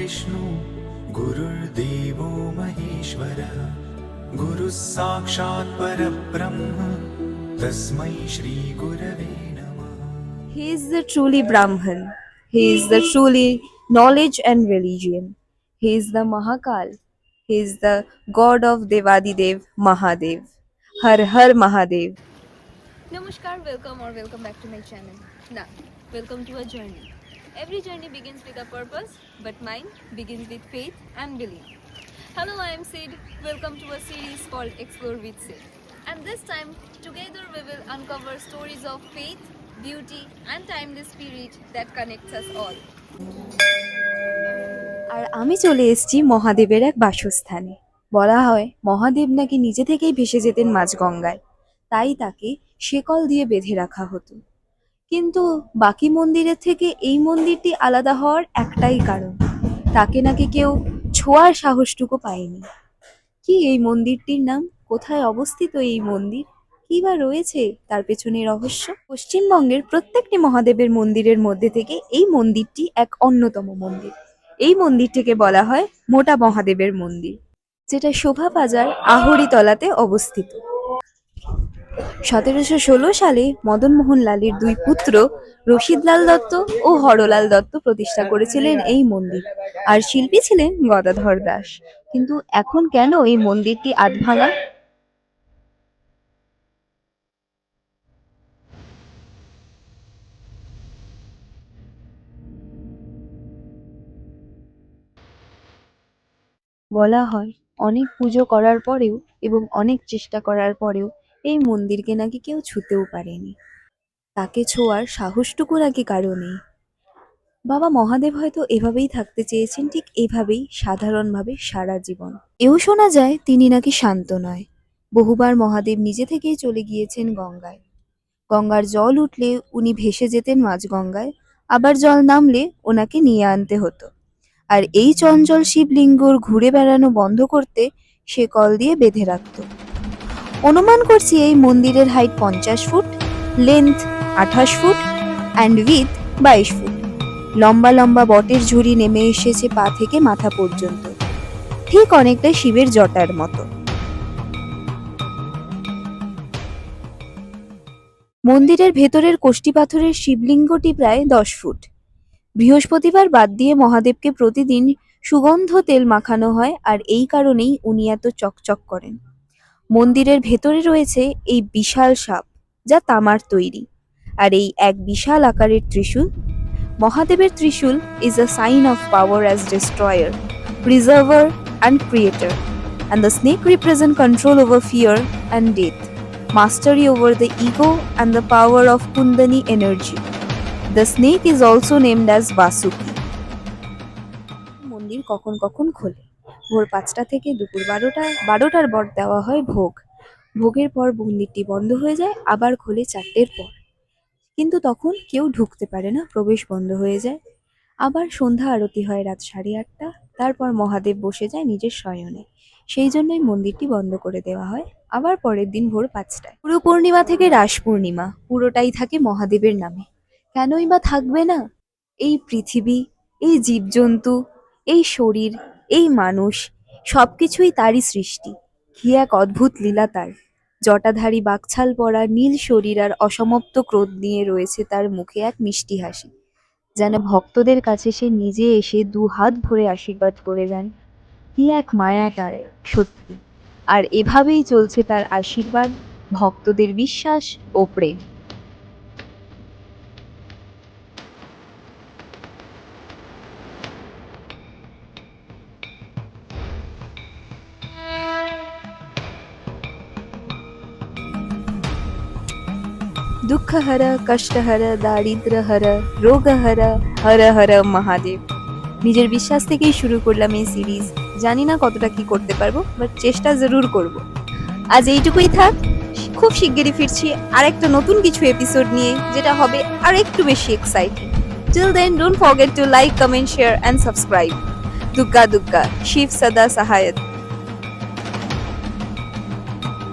विष्णु गुरुर्देवो महेश्वरः गुरुः साक्षात् परब्रह्म तस्मै श्री गुरवे नमः। He is the truly Brahman. He is the truly knowledge and religion. He is the Mahakal. He is the god of Devadidev, Mahadev. Har Har Mahadev. Namaskar, welcome back to my channel. Now, welcome to a journey. Every journey begins with a purpose, but mine begins with faith and belief. Hello, I am Sid. Welcome to a series called Explore with Sid. And this time, together we will uncover stories of faith, beauty, and timeless spirit that connects us all. আর আমি চলে এসেছি মহাদেবের এক বাসস্থানে। বলা হয় মহাদেব নাকি নিজে থেকেই ভেসে যেতেন মাঝগঙ্গায়, তাই তাকে শেকল দিয়ে বেঁধে রাখা হতো। কিন্তু বাকি মন্দিরের থেকে এই মন্দিরটি আলাদা হওয়ার একটাই কারণ, তাকে নাকি কেউ ছোঁয়ার সাহসটুকু পায়নি। কি এই মন্দিরটির নাম? কোথায় অবস্থিত এই মন্দির? কি বা রয়েছে তার পেছনে রহস্য? পশ্চিমবঙ্গের প্রত্যেকটি মহাদেবের মন্দিরের মধ্যে থেকে এই মন্দিরটি এক অন্যতম মন্দির। এই মন্দিরটিকে বলা হয় মোটা মহাদেবের মন্দির, যেটা শোভাবাজার আহরিতলাতে অবস্থিত। 1716 সালে মদনমোহন লালের দুই পুত্র রশিদলাল দত্ত ও হরলাল দত্ত প্রতিষ্ঠা করেছিলেন এই মন্দির, আর শিল্পী ছিলেন গদাধর দাস। কিন্তু এখন কেন এই মন্দিরটি আধভাঙা? বলা হয় অনেক পুজো করার পরেও এবং অনেক চেষ্টা করার পরেও এই মন্দিরকে নাকি কেউ ছুঁতেও পারেনি। তাকে ছোঁয়ার সাহসটুকু নাকি কারো নেই। বাবা মহাদেব হয়তো এভাবেই থাকতে চেয়েছেন, ঠিক এভাবেই সাধারণভাবে সারা জীবন। এও শোনা যায় তিনি নাকি শান্ত নয়। বহুবার মহাদেব নিজে থেকেই চলে গিয়েছেন গঙ্গায়। গঙ্গার জল উঠলে উনি ভেসে যেতেন মাঝগঙ্গায়, আবার জল নামলে ওনাকে নিয়ে আনতে হতো। আর এই চঞ্চল শিবলিঙ্গর ঘুরে বেড়ানো বন্ধ করতে সে কল দিয়ে বেঁধে রাখত। অনুমান করছি এই মন্দিরের height 50 foot, length 28 foot and with 22 foot. লম্বা লম্বা বটের ঝুড়ি নেমে এসেছে পা থেকে মাথা পর্যন্ত, ঠিক অনেকটা শিবের জটার মতো। মন্দিরের ভেতরের কোষ্ঠী পাথরের শিবলিঙ্গটি প্রায় 10 ফুট। বৃহস্পতিবার বাদ দিয়ে মহাদেবকে প্রতিদিন সুগন্ধ তেল মাখানো হয়, আর এই কারণেই উনি এত চকচক করেন। মন্দিরের ভেতরে রয়েছে এই বিশাল সাপ, যা তামার তৈরি, আর এই এক বিশাল আকারের ত্রিশূল। মহাদেবের ত্রিশূল is a sign of power as destroyer, preserver and creator, and the snake represent control over fear and death, mastery over the ego and the power of Kundalini energy. The snake is also named as Vasuki. মন্দির কখন কখন খোলে? ভোর 5টা থেকে দুপুর 12টার পর দেওয়া হয় ভোগ। ভোগের পর মন্দিরটি বন্ধ হয়ে যায়, আবার খোলে 4টের পর। কিন্তু তখন কেউ ঢুকতে পারে না, প্রবেশ বন্ধ হয়ে যায়। আবার সন্ধ্যা আরতি হয় রাত 8:30, তারপর মহাদেব বসে যায় নিজের শয়নে। সেই জন্যই মন্দিরটি বন্ধ করে দেওয়া হয়। আবার পরের দিন ভোর 5টায় গুরু পূর্ণিমা থেকে রাস পূর্ণিমা পুরোটাই থাকে মহাদেবের নামে। কেনই বা থাকবে না? এই পৃথিবী, এই জীবজন্তু, এই শরীর, এই মানুষ, সবকিছুই তারই সৃষ্টি। কি এক অদ্ভুত লীলা তার! জটাধারী বাকছাল পরা নীল শরীর আর অসমাপ্ত ক্রোধ নিয়ে রয়েছে তার মুখে এক মিষ্টি হাসি, যেন ভক্তদের কাছে সে নিজে এসে 2 হাত ভরে আশীর্বাদ করে যান। কি এক মায়া তার, সত্যি। আর এভাবেই চলছে তার আশীর্বাদ, ভক্তদের বিশ্বাস ও প্রেম। দুঃখহর, কষ্টহর, দারিদ্র্যহর, রোগহর, হর হর মহাদেব। নিজের বিশ্বাস থেকেই শুরু করলাম এই সিরিজ। জানি না কতটা কি করতে পারবো, বাট চেষ্টা জরুর করব। আজ এইটুকুই থাক। খুব শিগগিরই ফিরছি আরেকটা নতুন কিছু এপিসোড নিয়ে, যেটা হবে আর একটু বেশি exciting. Till then don't forget to like, comment, share and subscribe. Durga Durga, Shiv সদা সহায়ত।